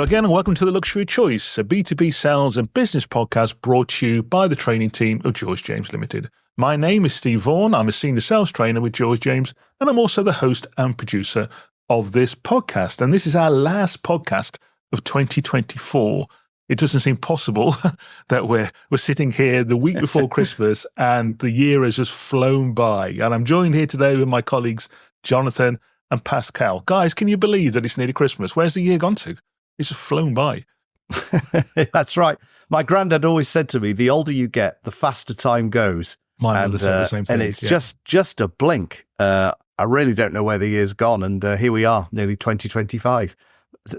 Hello again and welcome to The Luxury Choice, a B2B sales and business podcast brought to you by the training team of George James Limited. My name is Steve Vaughan. I'm a senior sales trainer with George James and I'm also the host and producer of this podcast. And this is our last podcast of 2024. It doesn't seem possible that we're sitting here the week before Christmas and the year has just flown by. And I'm joined here today with my colleagues, Jonathan and Pascal. Guys, can you believe that it's nearly Christmas? Where's the year gone to? It's just flown by. That's right. My granddad always said to me, the older you get, the faster time goes. My mother said the same thing. And it's just a blink. I really don't know where the year's gone. And here we are, nearly 2025.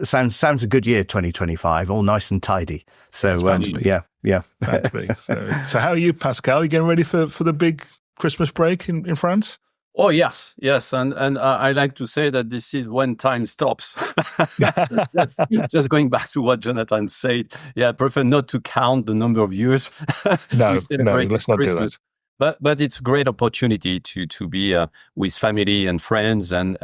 Sounds a good year, 2025, all nice and tidy. So, yeah. So how are you, Pascal? You getting ready for the big Christmas break in France? Oh, yes. And I like to say that this is when time stops. Just going back to what Jonathan said. Yeah, I prefer not to count the number of years. No, let's not do that. But it's a great opportunity to be with family and friends and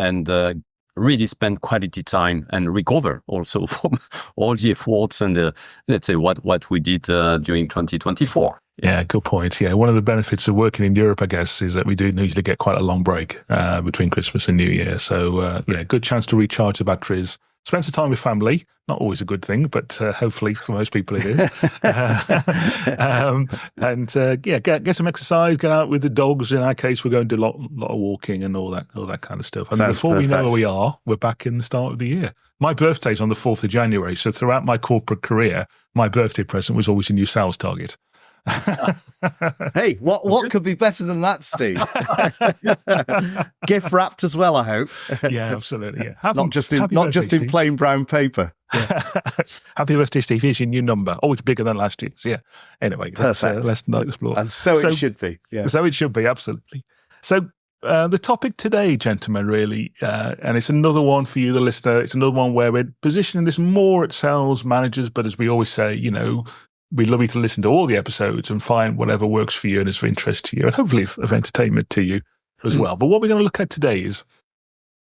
really spend quality time and recover also from all the efforts and let's say what we did during 2024. Yeah, good point. Yeah, one of the benefits of working in Europe, I guess, is that we do usually get quite a long break between Christmas and New Year. So, good chance to recharge the batteries. Spend some time with family. Not always a good thing, but hopefully for most people it is. Get some exercise. Get out with the dogs. In our case, we're going to do a lot of walking and all that kind of stuff. And before we know where we are, we're back in the start of the year. My birthday's on the 4th of January. So throughout my corporate career, my birthday present was always a new sales target. Hey, what could be better than that, Steve? Gift wrapped as well, I hope. Yeah, absolutely. Yeah. Not just in plain brown paper. Yeah. Happy birthday, Steve. Here's your new number. Oh, it's bigger than last year's. Yeah. Anyway, let's not explore. And so it should be. Yeah. So it should be, absolutely. So the topic today, gentlemen, really, and it's another one for you, the listener. It's another one where we're positioning this more at sales managers, but as we always say, we'd love you to listen to all the episodes and find whatever works for you and is of interest to you and hopefully of entertainment to you as well. But what we're going to look at today is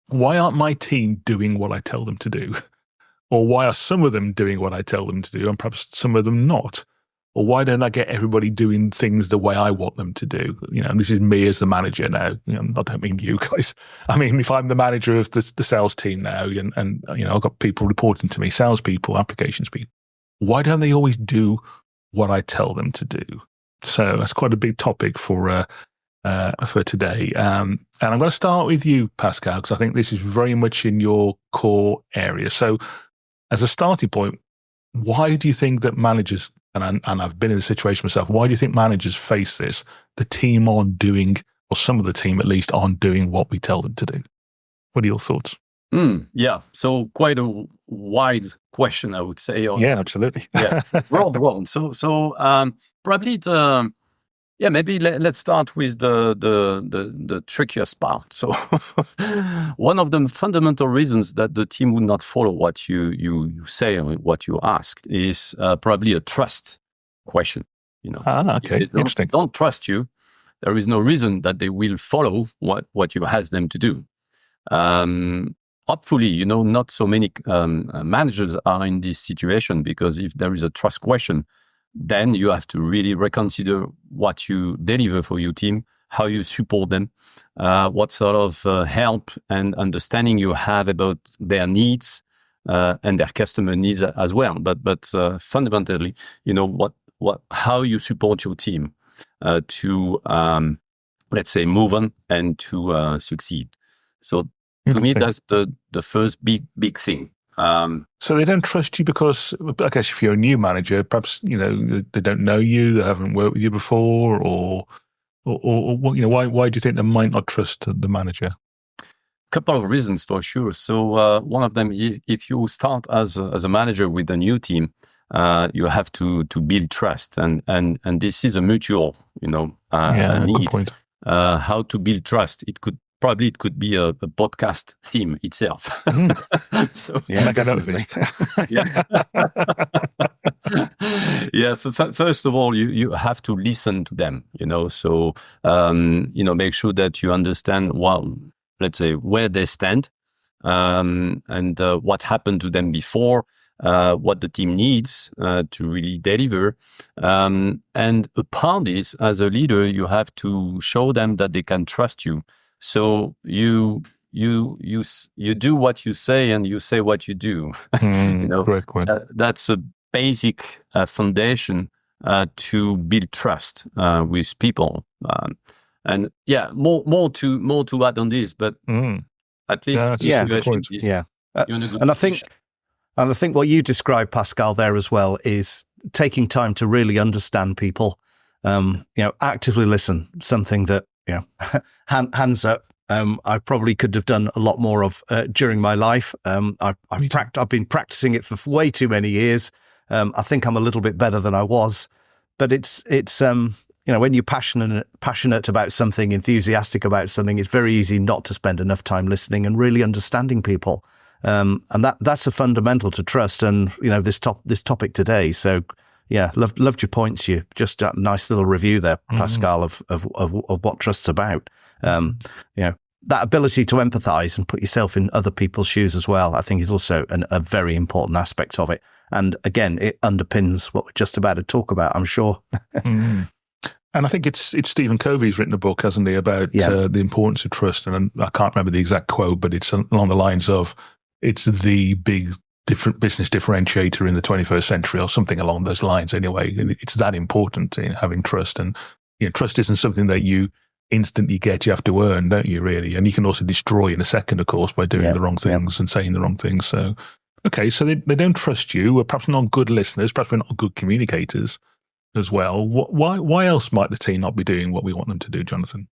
why aren't my team doing what I tell them to do? Or why are some of them doing what I tell them to do and perhaps some of them not? Or why don't I get everybody doing things the way I want them to do? And this is me as the manager now. I don't mean you guys. I mean, if I'm the manager of the sales team now and I've got people reporting to me, salespeople, applications people. Why don't they always do what I tell them to do? So that's quite a big topic for today. And I'm going to start with you, Pascal, because I think this is very much in your core area. So as a starting point, why do you think that managers, and I've been in the situation myself, why do you think managers face this? The team aren't doing, or some of the team at least, aren't doing what we tell them to do. What are your thoughts? Yeah, so quite a wide question, I would say. Yeah, absolutely. Wrong. So probably maybe let's start with the trickiest part. So one of the fundamental reasons that the team would not follow what you say or what you asked is probably a trust question. Okay, interesting. Don't trust you. There is no reason that they will follow what you ask them to do. Hopefully, not so many managers are in this situation, because if there is a trust question, then you have to really reconsider what you deliver for your team, how you support them, what sort of help and understanding you have about their needs and their customer needs as well. But fundamentally, how you support your team to let's say move on and to succeed. So. To me, that's the first big thing. So they don't trust you because, I guess, if you're a new manager, perhaps they don't know you, they haven't worked with you before, or why do you think they might not trust the manager? Couple of reasons for sure. So one of them, if you start as a manager with a new team, you have to build trust, and this is a mutual need. Good point. How to build trust? It could be a podcast theme itself. So like I know of it. First of all, you have to listen to them. So make sure that you understand let's say where they stand, and what happened to them before, what the team needs to really deliver. And upon this, as a leader, you have to show them that they can trust you. So you do what you say, and you say what you do. Great point. That's a basic foundation to build trust with people. And more to add on this, but at least you're in a good position. And I think what you described, Pascal, there as well is taking time to really understand people. Actively listen. Something that hands up. I probably could have done a lot more of during my life. I've been practicing it for way too many years. I think I'm a little bit better than I was, but it's when you're passionate about something, enthusiastic about something, it's very easy not to spend enough time listening and really understanding people. And that's a fundamental to trust. And this topic today. So loved your points. You just a nice little review there, Pascal, of what trust's about. That ability to empathize and put yourself in other people's shoes as well, I think is also a very important aspect of it. And again, it underpins what we're just about to talk about, I'm sure. And I think it's Stephen Covey's written a book, hasn't he, about the importance of trust. And I can't remember the exact quote, but it's along the lines of, it's the big different business differentiator in the 21st century, or something along those lines anyway. And it's that important in having trust. And trust isn't something that you instantly get, you have to earn, don't you, really? And you can also destroy in a second, of course, by doing the wrong things and saying the wrong things. So, okay, so they don't trust you. We're perhaps not good listeners, perhaps we're not good communicators as well. Why else might the team not be doing what we want them to do, Jonathan?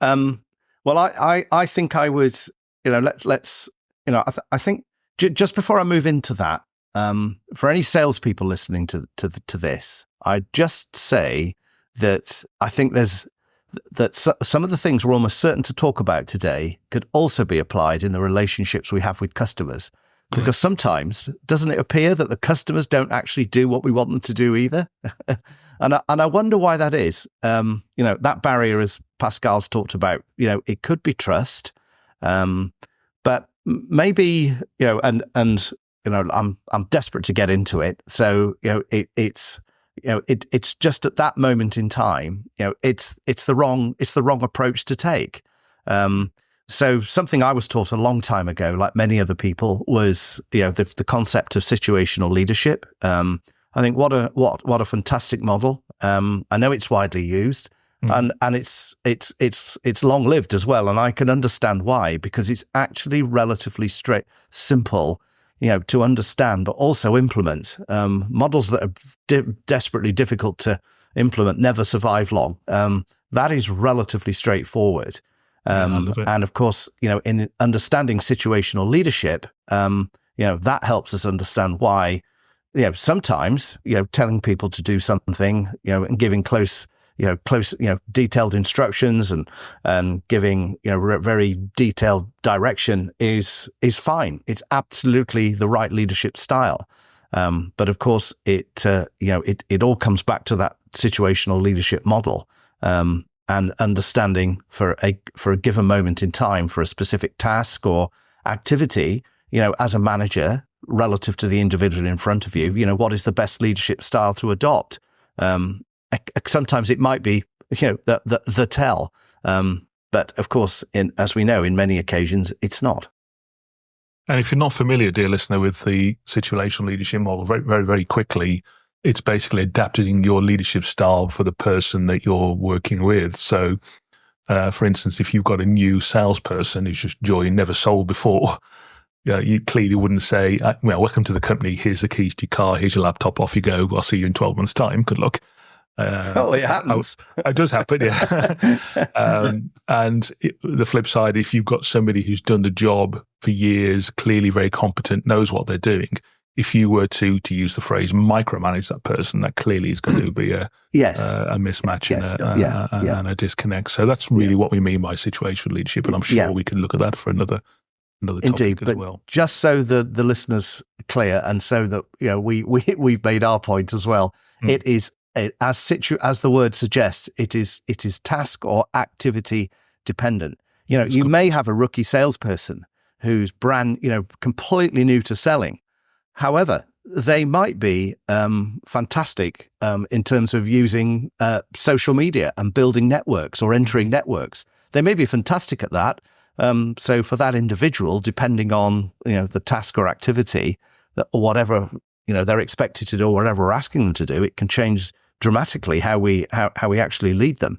Well, I think I would, I think just before I move into that, for any salespeople listening to this, I'd just say that I think some of the things we're almost certain to talk about today could also be applied in the relationships we have with customers. Because sometimes, doesn't it appear that the customers don't actually do what we want them to do either? And I wonder why that is. That barrier, as Pascal's talked about, it could be trust, but maybe I'm desperate to get into it. So it's just at that moment in time, it's the wrong approach to take. So something I was taught a long time ago, like many other people, was the concept of situational leadership. I think what a fantastic model. I know it's widely used, and it's long lived as well, and I can understand why, because it's actually relatively simple, to understand, but also implement. Models that are desperately difficult to implement never survive long. That is relatively straightforward. And of course, in understanding situational leadership, that helps us understand why, sometimes, telling people to do something, and giving close, detailed instructions and giving, very detailed direction is fine. It's absolutely the right leadership style. But of course, it all comes back to that situational leadership model. And understanding for a given moment in time, for a specific task or activity, as a manager, relative to the individual in front of you, what is the best leadership style to adopt? Sometimes it might be, the tell, but of course, as we know, in many occasions, it's not. And if you're not familiar, dear listener, with the situational leadership model, very, very, very quickly, it's basically adapting your leadership style for the person that you're working with. So, for instance, if you've got a new salesperson who's just joined, never sold before, you clearly wouldn't say, welcome to the company. Here's the keys to your car. Here's your laptop. Off you go. I'll see you in 12 months' time. Good luck. It happens. It does happen, yeah. And the flip side, if you've got somebody who's done the job for years, clearly very competent, knows what they're doing, if you were to use the phrase micromanage that person, that clearly is going to be a mismatch and a disconnect. So that's really what we mean by situational leadership, and I'm sure we can look at that for another topic. Indeed, as but well. Just so the listeners are clear, and so that we've made our point as well. It is as the word suggests. It is task or activity dependent. You may have a rookie salesperson who's completely new to selling. However, they might be fantastic in terms of using social media and building networks or entering networks. They may be fantastic at that. So for that individual, depending on the task or activity, or whatever they're expected to do, or whatever we're asking them to do, it can change dramatically how we actually lead them.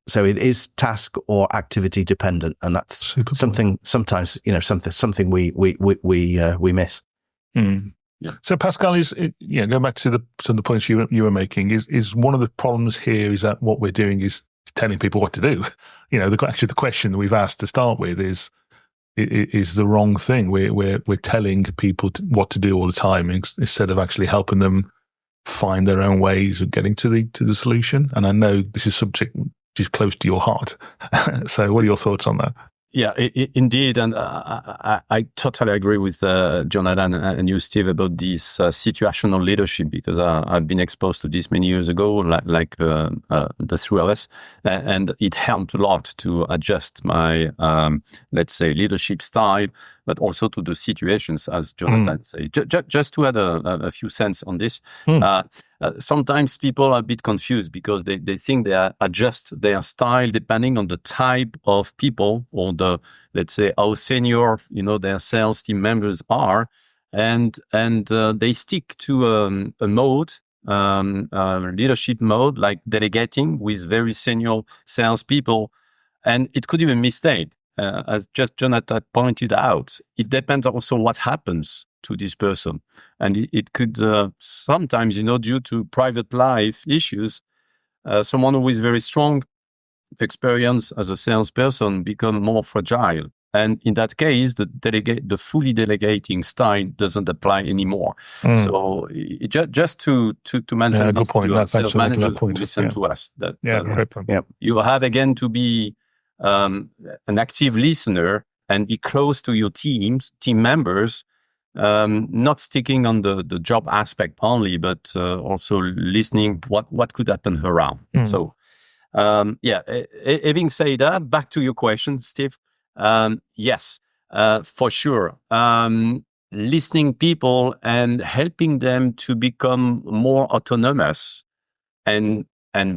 So it is task or activity dependent, and that's something sometimes something we miss. Yeah. So Pascal, going back to the points you were making, is one of the problems here is that what we're doing is telling people what to do. Actually the question that we've asked to start with is the wrong thing. We're telling people what to do all the time instead of actually helping them find their own ways of getting to the solution. And I know this is subject which is close to your heart. So what are your thoughts on that? Yeah, indeed. And I totally agree with Jonathan and you, Steve, about this situational leadership, because I've been exposed to this many years ago, like the three of us. And it helped a lot to adjust my, let's say, leadership style, but also to the situations, as Jonathan said. Just to add a few cents on this, sometimes people are a bit confused because they think they adjust their style depending on the type of people or let's say, how senior, their sales team members are. And they stick to a mode, leadership mode, like delegating with very senior salespeople. And it could even mistake. As just Jonathan pointed out, it depends also what happens to this person. And it could sometimes, due to private life issues, someone who is very strong experience as a salesperson become more fragile. And in that case, the fully delegating style doesn't apply anymore. So just to mention good point. to That's sales managers who point. listen to us, that great point. You have again to be an active listener and be close to your team members, not sticking on the job aspect only, but also listening what could happen around. So, having said that, back to your question, Steve. Yes, for sure. Listening people and helping them to become more autonomous and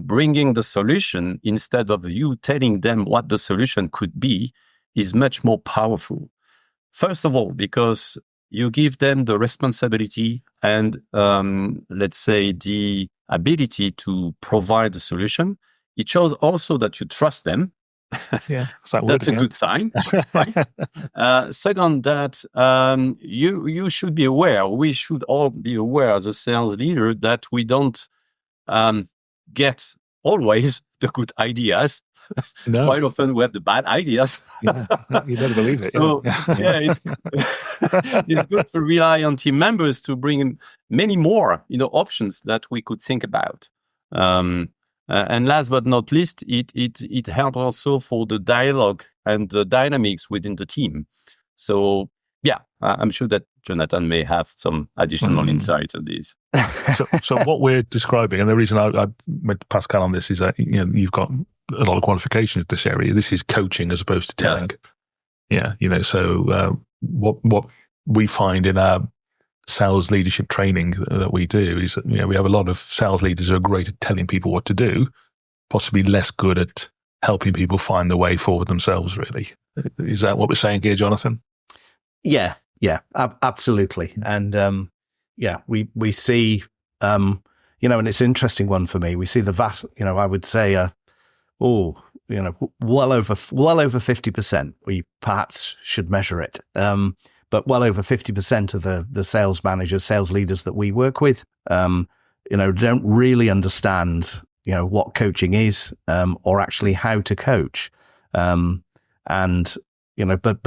bringing the solution instead of you telling them what the solution could be is much more powerful. First of all, because you give them the responsibility and, let's say, the ability to provide the solution. It shows also that you trust them. Yeah, that's a good sign. Right? Second, that you should be aware. We should all be aware as a sales leader that we don't get always the good ideas. No. Quite often we have the bad ideas. Yeah, you better believe it. So it's good to rely on team members to bring in many more, options that we could think about. And last but not least, it helps also for the dialogue and the dynamics within the team. So I'm sure that Jonathan may have some additional insights on this. So what we're describing, and the reason I met Pascal on this is that you've got a lot of qualifications in this area. This is coaching as opposed to telling. Yes. Yeah, so what we find in our sales leadership training that we do is that, we have a lot of sales leaders who are great at telling people what to do, possibly less good at helping people find the way forward themselves, really. Is that what we're saying here, Jonathan? Yeah, absolutely. And we see, and it's an interesting one for me. We see the vast, I would say, well over 50%. We perhaps should measure it. But well over 50% of the sales managers, sales leaders that we work with, don't really understand, what coaching is, or actually how to coach. But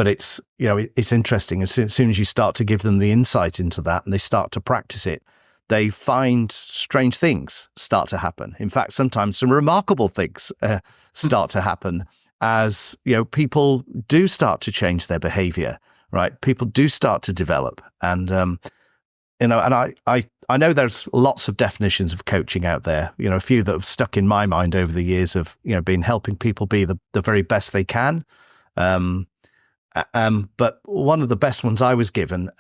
it's, it's interesting. As soon as you start to give them the insight into that and they start to practice it, they find strange things start to happen. In fact, sometimes some remarkable things start to happen as, people do start to change their behavior. Right, people do start to develop, and and I know there's lots of definitions of coaching out there. A few that have stuck in my mind over the years of been helping people be the very best they can. But one of the best ones I was given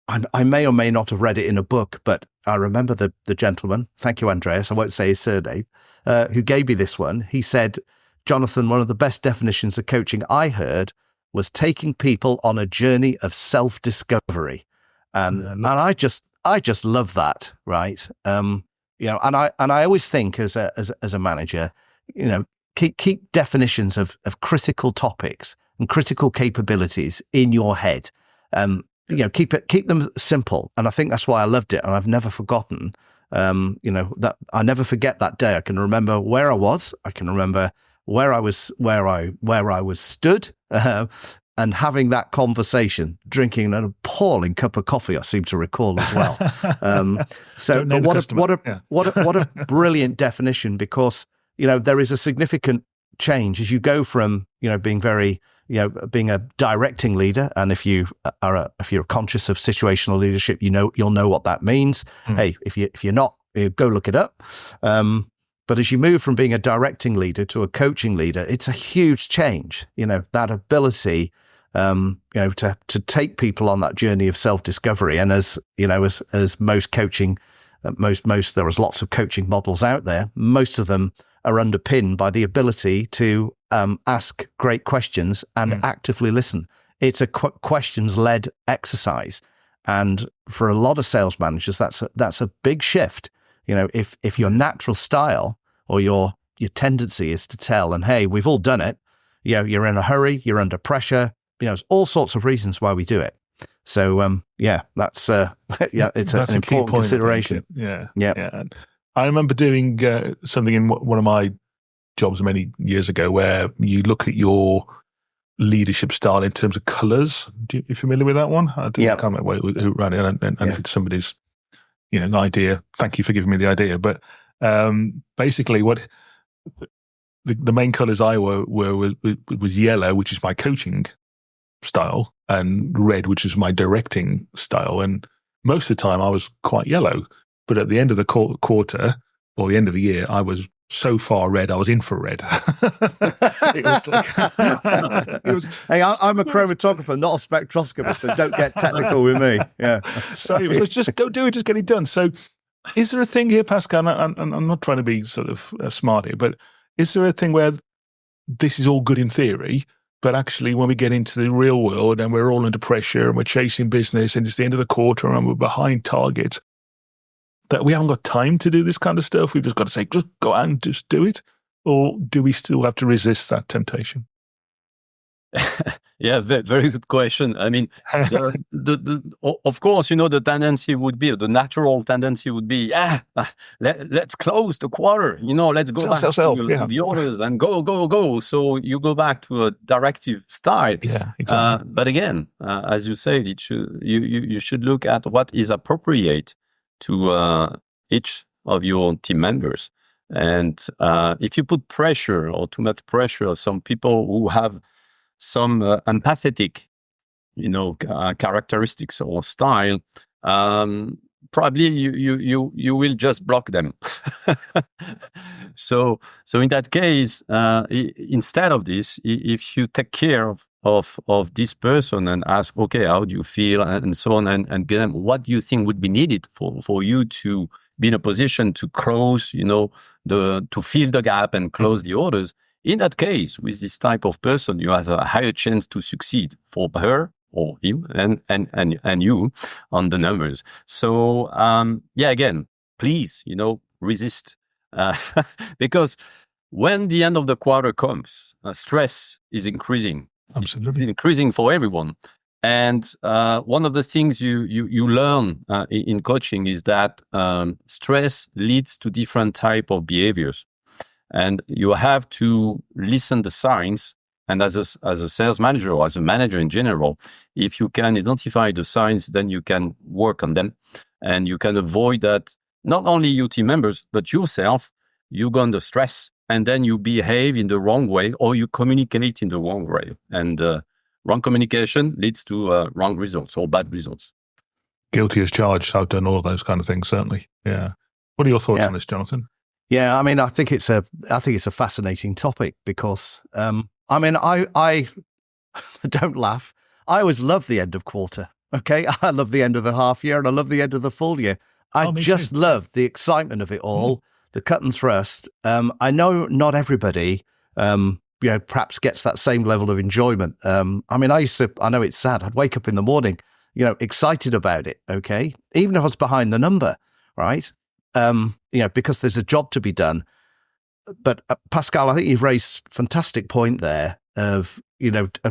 I may or may not have read it in a book, but I remember the gentleman, thank you, Andreas, I won't say his surname, who gave me this one. He said, Jonathan, one of the best definitions of coaching I heard was taking people on a journey of self-discovery. And I just love that, right? And I always think as a manager, keep definitions of critical topics and critical capabilities in your head. Keep them simple. And I think that's why I loved it. And I've never forgotten, that I never forget that day. I can remember where I was. I can remember where I was stood, and having that conversation, drinking an appalling cup of coffee, I seem to recall as well. What a brilliant definition, because, there is a significant change as you go from, being very, being a directing leader. And if you're conscious of situational leadership, you'll know what that means. Hey, if you're not, go look it up. But as you move from being a directing leader to a coaching leader, it's a huge change. That ability, to take people on that journey of self-discovery. And as most coaching, there was lots of coaching models out there. Most of them are underpinned by the ability to ask great questions and actively listen. It's a questions-led exercise. And for a lot of sales managers, that's a big shift. If your natural style or your tendency is to tell, and hey, we've all done it, you're in a hurry, you're under pressure, there's all sorts of reasons why we do it. So, that's, it's an important consideration. Yeah. I remember doing something in one of my jobs many years ago where you look at your leadership style in terms of colours. Are you familiar with that one? I can't remember who ran it, and if it's somebody's an idea, thank you for giving me the idea. But basically, what the main colours I were was yellow, which is my coaching style, and red, which is my directing style. And most of the time, I was quite yellow. But at the end of the quarter or the end of the year, I was so far red, I was infrared. It was like, hey, I'm a chromatographer, not a spectroscopist, so don't get technical with me. Yeah. So it was just go do it, just get it done. So is there a thing here, Pascal, and I'm not trying to be sort of smart here, but is there a thing where this is all good in theory, but actually when we get into the real world and we're all under pressure and we're chasing business and it's the end of the quarter and we're behind target, that we haven't got time to do this kind of stuff? We've just got to say, just go out and just do it? Or do we still have to resist that temptation? Yeah, very good question. I mean, of course, the tendency would be, the natural tendency would be, let's close the quarter, let's go back to the orders and go. So you go back to a directive style. Yeah, exactly. But again, as you said, you should look at what is appropriate to each of your team members. And if you put pressure or too much pressure, some people who have some empathetic, characteristics or style, probably you will just block them. So in that case, instead of this, if you take care of this person and ask, okay, how do you feel, and so on, and get them, what do you think would be needed for you to be in a position to close, to fill the gap and close the orders. In that case, with this type of person, you have a higher chance to succeed for her or him and you on the numbers. So, again, please, resist. Because when the end of the quarter comes, stress is increasing. Absolutely. It's increasing for everyone. And one of the things you learn in coaching is that stress leads to different type of behaviors. And you have to listen to signs. And as a sales manager or as a manager in general, if you can identify the signs, then you can work on them. And you can avoid that, not only your team members, but yourself, you go under stress and then you behave in the wrong way or you communicate in the wrong way. And wrong communication leads to wrong results or bad results. Guilty as charged. I've done all of those kind of things, certainly. Yeah. What are your thoughts on this, Jonathan? Yeah, I mean, I think it's a fascinating topic because, I don't laugh. I always love the end of quarter. Okay, I love the end of the half year and I love the end of the full year. I just too. love the excitement of it all, the cut and thrust. I know not everybody, perhaps gets that same level of enjoyment. I mean, I know it's sad. I'd wake up in the morning, excited about it. Okay, even if I was behind the number, right? Because there's a job to be done. But Pascal, I think you've raised a fantastic point there of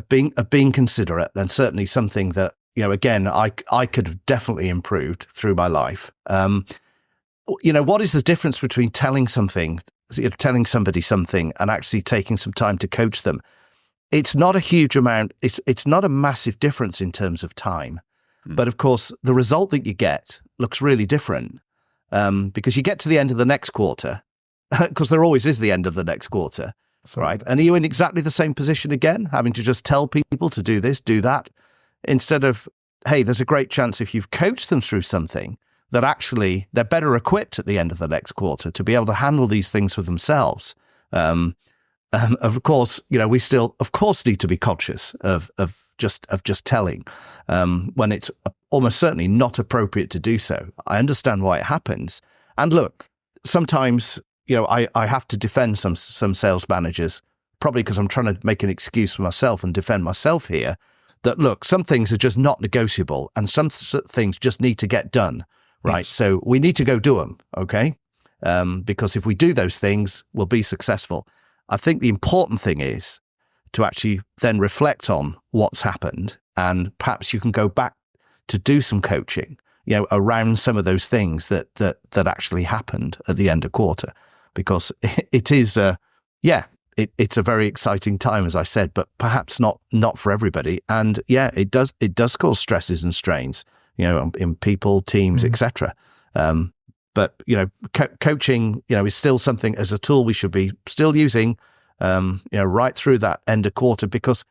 being considerate, and certainly something that, again, I could have definitely improved through my life. What is the difference between telling somebody something and actually taking some time to coach them? It's not a huge amount. It's not a massive difference in terms of time. But of course, the result that you get looks really different, because you get to the end of the next quarter, because there always is the end of the next quarter, right? And are you in exactly the same position again, having to just tell people to do this, do that, instead of, hey, there's a great chance if you've coached them through something that actually they're better equipped at the end of the next quarter to be able to handle these things for themselves. Of course, we still, of course, need to be conscious of just telling when it's almost certainly not appropriate to do so. I understand why it happens. And look, sometimes, I have to defend some sales managers, probably because I'm trying to make an excuse for myself and defend myself here, that look, some things are just not negotiable and some things just need to get done, right? Yes. So we need to go do them, okay? Because if we do those things, we'll be successful. I think the important thing is to actually then reflect on what's happened, and perhaps you can go back to do some coaching, around some of those things that actually happened at the end of quarter, because it is, it's a very exciting time, as I said, but perhaps not for everybody. And yeah, it does cause stresses and strains, in people, teams, etc. But coaching, is still something as a tool we should be still using, right through that end of quarter, because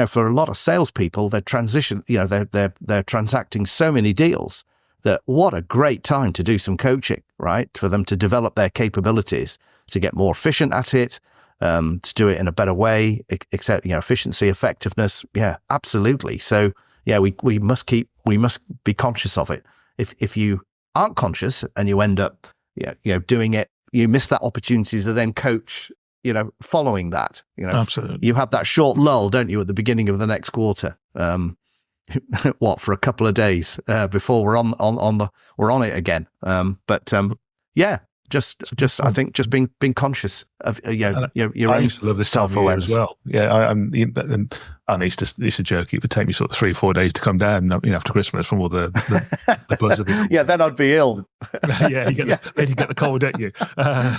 for a lot of salespeople, they're transacting so many deals that what a great time to do some coaching, right? For them to develop their capabilities, to get more efficient at it, to do it in a better way, except, efficiency, effectiveness. Yeah, absolutely. So yeah, we must be conscious of it. If you aren't conscious and you end up, doing it, you miss that opportunity to then coach, following that, Absolutely. You have that short lull, don't you, at the beginning of the next quarter? For a couple of days before we're on it again. Just I think just being conscious of your I own used to love this self-awareness as well. Yeah, I used to joke it would take me sort of 3-4 days to come down, after Christmas from all the buzz of it. Yeah, then I'd be ill. Yeah, then you get the cold, don't you?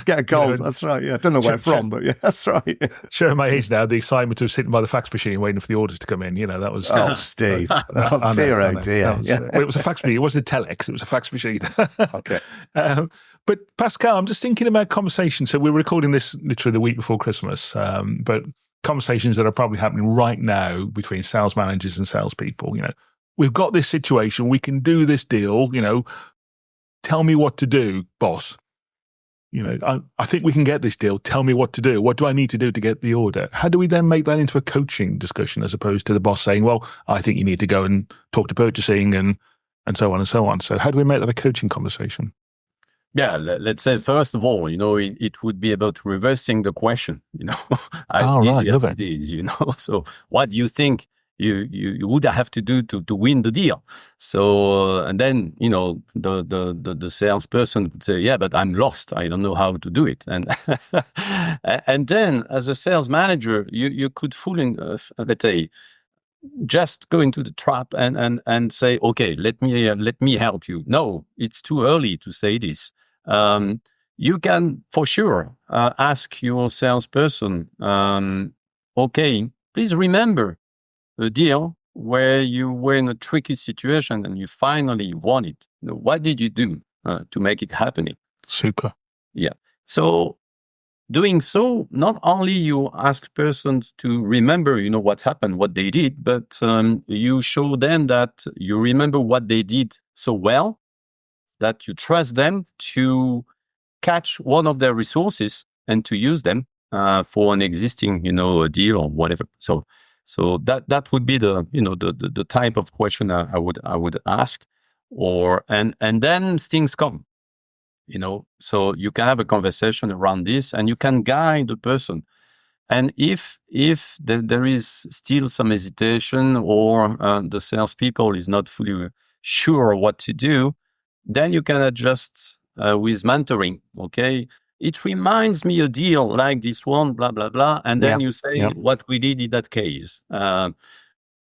Get a cold. That's right. Yeah, I don't know where from, but yeah, that's right. Showing my age now, the excitement of sitting by the fax machine waiting for the orders to come in. That was. Oh, Steve. Oh dear. It was a fax machine. It wasn't a telex. It was a fax machine. Okay. But Pascal, I'm just thinking about conversations. So we're recording this literally the week before Christmas, but conversations that are probably happening right now between sales managers and salespeople. We've got this situation. We can do this deal. Tell me what to do, boss. I think we can get this deal. Tell me what to do. What do I need to do to get the order? How do we then make that into a coaching discussion as opposed to the boss saying, well, I think you need to go and talk to purchasing and so on and so on. So how do we make that a coaching conversation? Yeah, let's say, first of all, it would be about reversing the question, as easy as it is, So what do you think you would have to do to win the deal? So, and then, the salesperson would say, yeah, but I'm lost. I don't know how to do it. And, and then as a sales manager, you could fool in, let's say, just go into the trap and say, okay, let me help you. No, it's too early to say this. You can for sure ask your salesperson, okay, please remember the deal where you were in a tricky situation and you finally won it. What did you do to make it happen? Super. Yeah. So doing so, not only you ask persons to remember, what happened, what they did, but you show them that you remember what they did so well that you trust them to catch one of their resources and to use them for an existing, deal or whatever. So So that would be the type of question I would ask, and then things come, so you can have a conversation around this and you can guide the person. And if there is still some hesitation, or the salespeople is not fully sure what to do, then you can adjust with mentoring. Okay, it reminds me a deal like this one, blah blah blah, and then you say what we did in that case,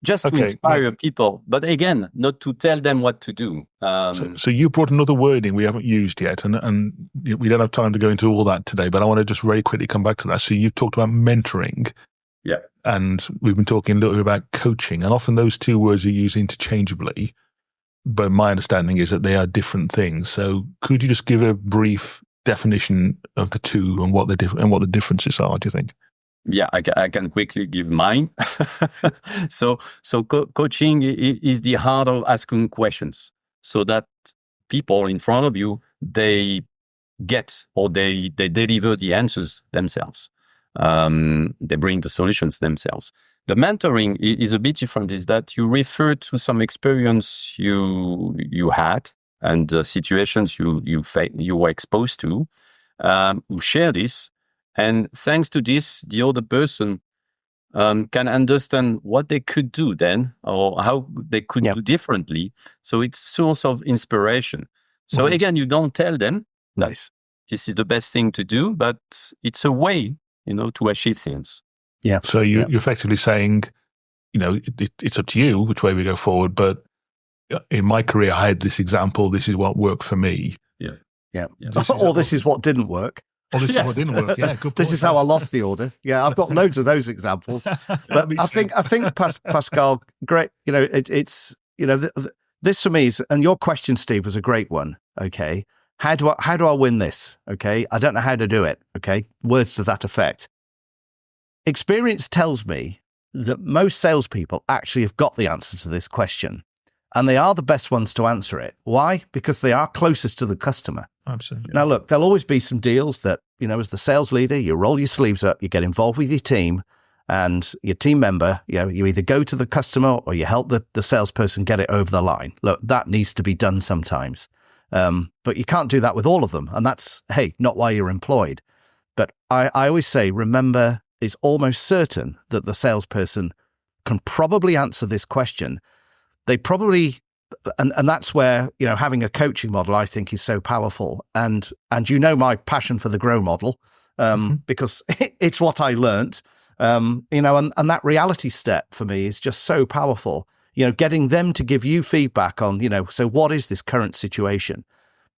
just to inspire people. But again, not to tell them what to do. So you brought another wording we haven't used yet, and we don't have time to go into all that today, but I want to just very quickly come back to that. So you've talked about mentoring. Yeah. And we've been talking a little bit about coaching, and often those two words are used interchangeably, but my understanding is that they are different things. So could you just give a brief definition of the two and what the differences are, do you think? Yeah, I can quickly give mine. So coaching is the art of asking questions so that people in front of you, they get, or they deliver the answers themselves. They bring the solutions themselves. The mentoring is a bit different, is that you refer to some experience you had and situations you were exposed to, you share this. And thanks to this, the other person can understand what they could do then, or how they could do differently. So it's source of inspiration. So again, you don't tell them that this is the best thing to do, but it's a way, to achieve things. Yeah. So you're effectively saying, it's up to you which way we go forward. But in my career, I had this example. This is what worked for me. Yeah. Or this is what didn't work. Oh, this is what didn't work. Yeah, good point. This is how I lost the order. Yeah, I've got loads of those examples. But I think Pascal, great. It's this for me is, and your question, Steve, was a great one. Okay, how do I win this? Okay, I don't know how to do it. Okay, words to that effect. Experience tells me that most salespeople actually have got the answer to this question, and they are the best ones to answer it. Why? Because they are closest to the customer. Absolutely. Now, look, there'll always be some deals that, as the sales leader, you roll your sleeves up, you get involved with your team and your team member, you either go to the customer or you help the salesperson get it over the line. Look, that needs to be done sometimes. But you can't do that with all of them. And that's, not why you're employed. But I always say, remember, it's almost certain that the salesperson can probably answer this question. They probably... And that's where, having a coaching model, I think, is so powerful. And my passion for the GROW model, because it's what I learned, and that reality step for me is just so powerful. Getting them to give you feedback on, so what is this current situation?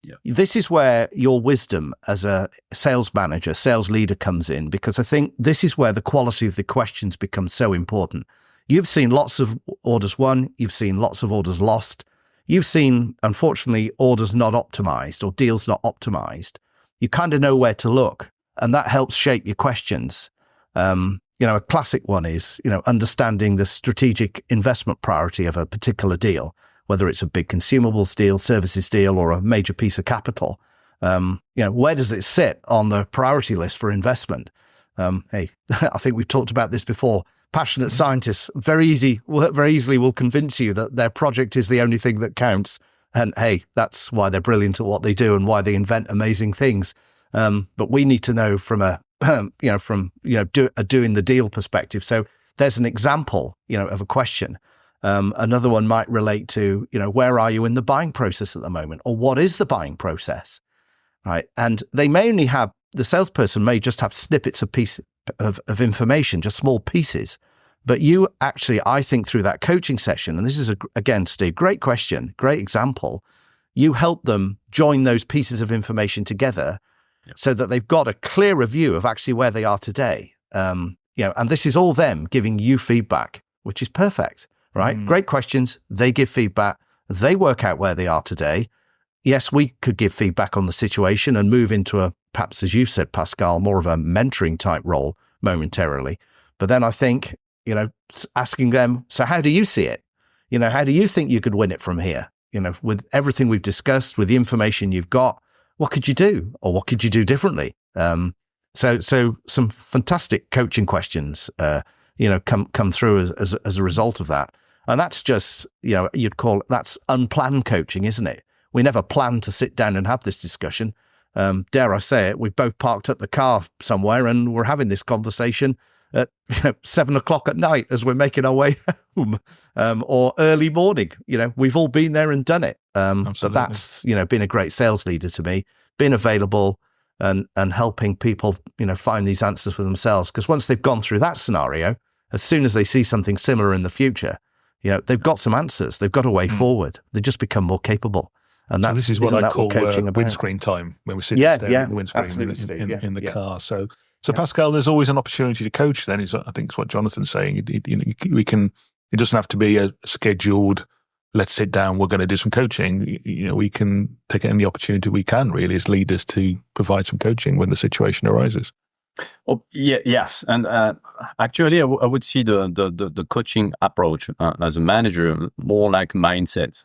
Yeah. This is where your wisdom as a sales manager, sales leader comes in, because I think this is where the quality of the questions becomes so important. You've seen lots of orders won. You've seen lots of orders lost. You've seen, unfortunately, orders not optimized or deals not optimized. You kind of know where to look, and that helps shape your questions. A classic one is, understanding the strategic investment priority of a particular deal, whether it's a big consumables deal, services deal, or a major piece of capital. Where does it sit on the priority list for investment? I think we've talked about this before. Passionate scientists very easily will convince you that their project is the only thing that counts. And that's why they're brilliant at what they do and why they invent amazing things. But we need to know from doing the deal perspective. So there's an example, of a question. Another one might relate to, where are you in the buying process at the moment? Or what is the buying process? Right. And they may only have, the salesperson may just have snippets of information, just small pieces. But you actually, I think through that coaching session, and this is, again, Steve, great question, great example, you help them join those pieces of information together so that they've got a clearer view of actually where they are today. And this is all them giving you feedback, which is perfect, right? Great questions. They give feedback. They work out where they are today. Yes, we could give feedback on the situation and move into perhaps, as you said, Pascal, more of a mentoring type role momentarily. But then I think, asking them, so how do you see it? How do you think you could win it from here? With everything we've discussed, with the information you've got, what could you do? Or what could you do differently? So some fantastic coaching questions, come through as a result of that. And that's just, you'd call that's unplanned coaching, isn't it? We never planned to sit down and have this discussion. Dare I say it, we both parked up the car somewhere and we're having this conversation at 7:00 at night as we're making our way home, or early morning. We've all been there and done it. So that's, been a great sales leader to me, being available and helping people, find these answers for themselves. Because once they've gone through that scenario, as soon as they see something similar in the future, they've got some answers. They've got a way forward. They just become more capable. And this is what I call coaching windscreen time, when we're sitting staring at the windscreen in the car. So Pascal, there's always an opportunity to coach. Then I think it's what Jonathan's saying. It doesn't have to be a scheduled, let's sit down, we're going to do some coaching. We can take any opportunity we can, really, as leaders, to provide some coaching when the situation arises. Oh, yes. And actually, I would see the coaching approach as a manager more like mindset,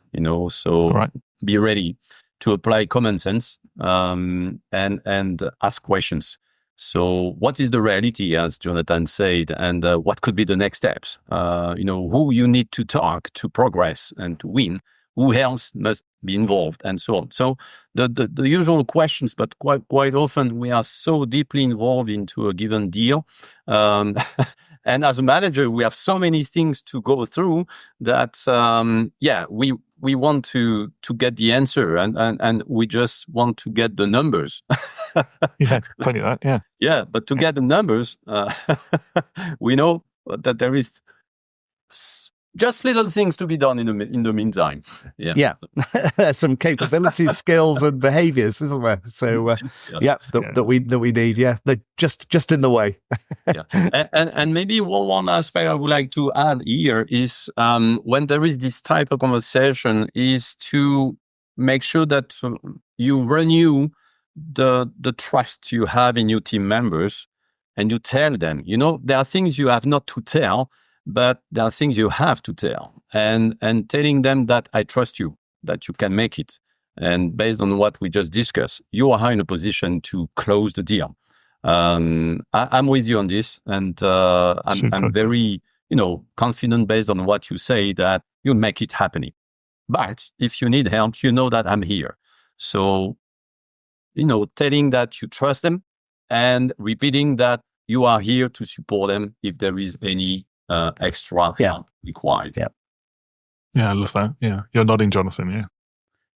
so right. Be ready to apply common sense and ask questions. So what is the reality, as Jonathan said, and what could be the next steps? Who you need to talk to progress and to win, who else must be involved, and so on. So the usual questions, but quite often we are so deeply involved into a given deal. And as a manager, we have so many things to go through that, we want to get the answer and we just want to get the numbers. Yeah, funny that, yeah. Yeah, but to get the numbers, we know that there is just little things to be done in the meantime. Yeah. Some capabilities, skills, and behaviours, isn't there? So, that we need. Yeah, they're just in the way. Yeah, and maybe one aspect I would like to add here is when there is this type of conversation, is to make sure that you renew the trust you have in your team members, and you tell them, there are things you have not to tell, but there are things you have to tell, and telling them that I trust you, that you can make it. And based on what we just discussed, you are in a position to close the deal. I'm with you on this, and I'm very, confident based on what you say that you'll make it happening. But if you need help, that I'm here. So, telling that you trust them and repeating that you are here to support them if there is any extra help required. Yeah, I love that. Yeah, you're nodding, Jonathan. Yeah.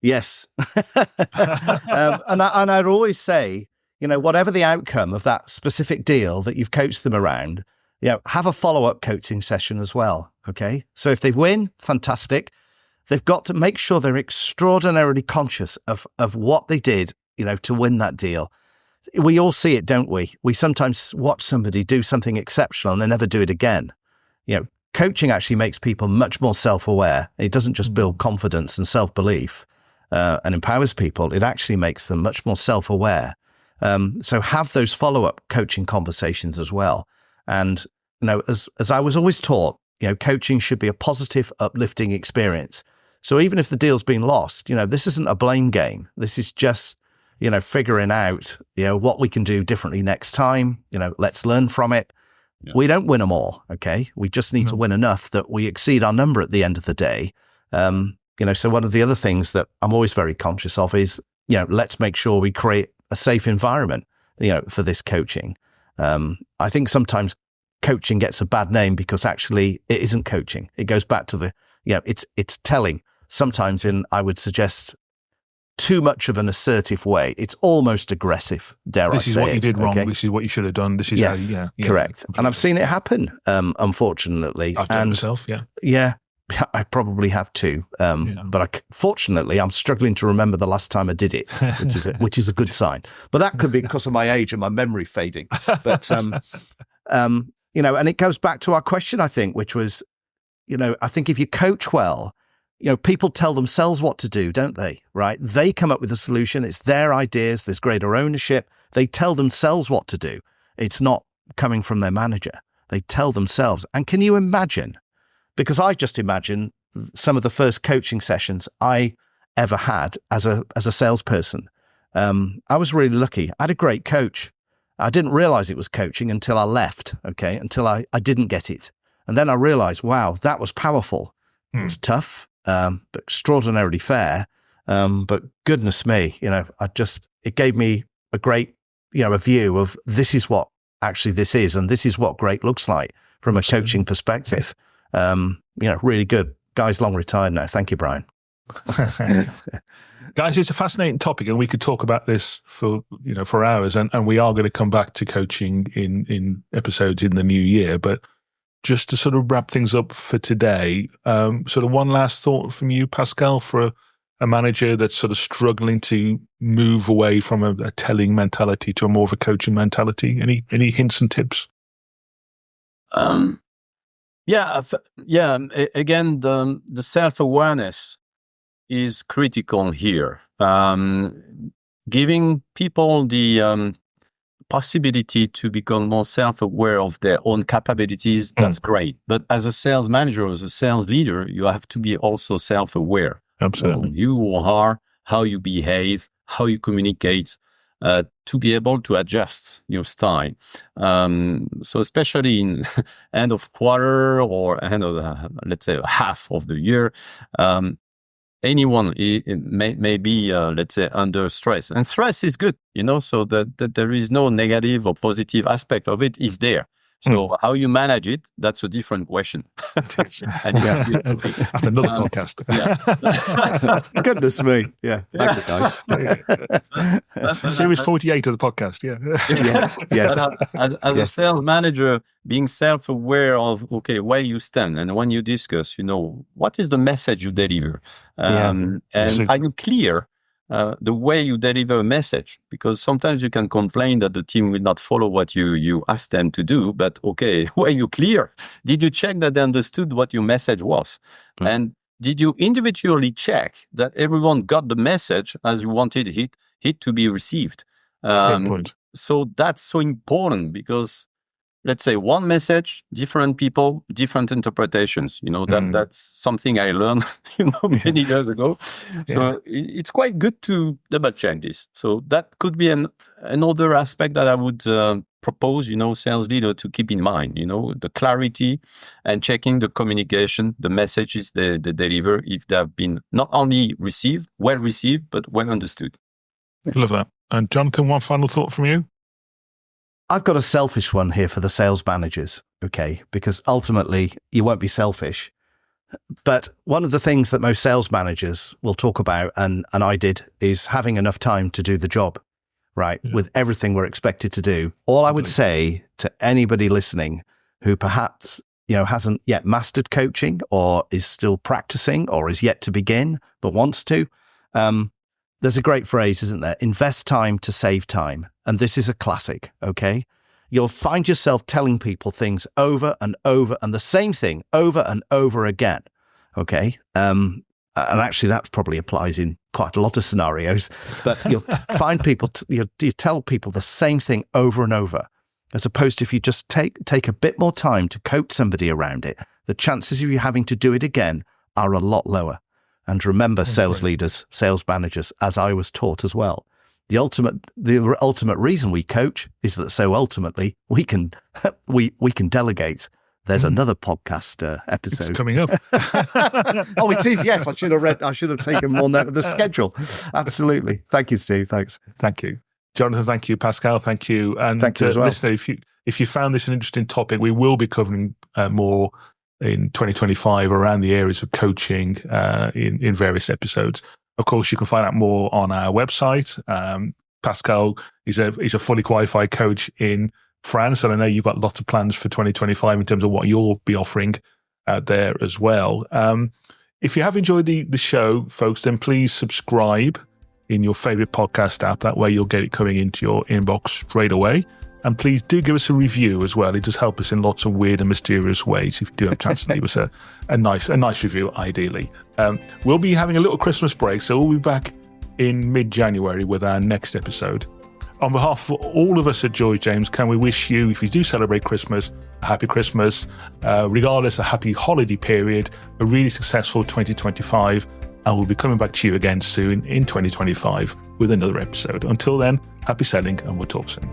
Yes. And I'd always say, whatever the outcome of that specific deal that you've coached them around, have a follow-up coaching session as well. Okay. So if they win, fantastic. They've got to make sure they're extraordinarily conscious of what they did, to win that deal. We all see it, don't we? We sometimes watch somebody do something exceptional and they never do it again. Coaching actually makes people much more self-aware. It doesn't just build confidence and self-belief and empowers people. It actually makes them much more self-aware. So have those follow-up coaching conversations as well. And, as I was always taught, coaching should be a positive, uplifting experience. So even if the deal's been lost, this isn't a blame game. This is just, figuring out, what we can do differently next time. Let's learn from it. Yeah. We don't win them all, okay? We just need to win enough that we exceed our number at the end of the day. So one of the other things that I'm always very conscious of is, let's make sure we create a safe environment, for this coaching. I think sometimes coaching gets a bad name because actually it isn't coaching. It goes back to it's telling. Sometimes I would suggest, too much of an assertive way. It's almost aggressive, dare I say. This is what you did wrong. Okay? This is what you should have done. This is how correct. And I've seen it happen, unfortunately. I've done it myself, Yeah, I probably have too. But fortunately, I'm struggling to remember the last time I did it, which is a good sign. But that could be because of my age and my memory fading. But, and it goes back to our question, I think, which was, I think if you coach well, people tell themselves what to do, don't they? Right? They come up with a solution. It's their ideas. There's greater ownership. They tell themselves what to do. It's not coming from their manager. They tell themselves. And can you imagine? Because I just imagine some of the first coaching sessions I ever had as a salesperson. I was really lucky. I had a great coach. I didn't realize it was coaching until I left, okay, until I didn't get it. And then I realized, wow, that was powerful. It was tough, but extraordinarily fair. But goodness me, it gave me a great, a view of this is what actually this is, and this is what great looks like from a coaching perspective. Really good. Guy's long retired now. Thank you, Brian. Guys, it's a fascinating topic, and we could talk about this for hours, and we are going to come back to coaching in episodes in the new year. But just to sort of wrap things up for today, sort of one last thought from you, Pascal, for a manager that's sort of struggling to move away from a telling mentality to a more of a coaching mentality. Any hints and tips? Again, the self-awareness is critical here. Giving people the possibility to become more self-aware of their own capabilities, that's great. But as a sales manager, as a sales leader, you have to be also self-aware. Absolutely. Who you are, how you behave, how you communicate, to be able to adjust your style. So especially in end of quarter or end of, let's say, half of the year, anyone may be, let's say, under stress. And stress is good, so that there is no negative or positive aspect of it is there. So how you manage it, that's a different question. That's another podcast. Goodness me. Yeah. Thank you, guys. Series 48 of the podcast. Yeah. Yes. As a sales manager, being self-aware of, where you stand. And when you discuss, what is the message you deliver? And are you clear? The way you deliver a message, because sometimes you can complain that the team will not follow what you ask them to do, but were you clear? Did you check that they understood what your message was? And did you individually check that everyone got the message as you wanted it to be received? Great point. So that's so important because, let's say, one message, different people, different interpretations. That's something I learned, many years ago. So it's quite good to double check this. So that could be another aspect that I would propose, sales leader to keep in mind, the clarity and checking the communication, the messages they deliver, if they have been not only well received, but well understood. Love that. And Jonathan, one final thought from you? I've got a selfish one here for the sales managers, okay? Because ultimately, you won't be selfish. But one of the things that most sales managers will talk about, and I did, is having enough time to do the job, right? Yeah. With everything we're expected to do. All I would say to anybody listening who perhaps, hasn't yet mastered coaching or is still practicing or is yet to begin, but wants to, there's a great phrase, isn't there? Invest time to save time. And this is a classic, okay? You'll find yourself telling people things over and over and the same thing over and over again, okay? And actually that probably applies in quite a lot of scenarios, but you'll find people, you tell people the same thing over and over, as opposed to if you just take a bit more time to coach somebody around it, the chances of you having to do it again are a lot lower. And remember, sales leaders, sales managers, as I was taught as well, the ultimate reason we coach is that so ultimately we can delegate. There's another podcast episode it's coming up. Oh, it is. Yes, I should have taken more note of the schedule. Absolutely. Thank you, Steve. Thanks. Thank you, Jonathan. Thank you, Pascal. Thank you. And thank you as well. Listener, if you found this an interesting topic, we will be covering more in 2025 around the areas of coaching in various episodes. Of course, you can find out more on our website. Pascal is a fully qualified coach in France, and I know you've got lots of plans for 2025 in terms of what you'll be offering out there as well. If you have enjoyed the show, folks, then please subscribe in your favorite podcast app. That way you'll get it coming into your inbox straight away. And please do give us a review as well. It does help us in lots of weird and mysterious ways. If you do have a chance to leave us a nice review, ideally. We'll be having a little Christmas break, so we'll be back in mid-January with our next episode. On behalf of all of us at Joy James, can we wish you, if you do celebrate Christmas, a happy Christmas, regardless, a happy holiday period, a really successful 2025, and we'll be coming back to you again soon in 2025 with another episode. Until then, happy selling, and we'll talk soon.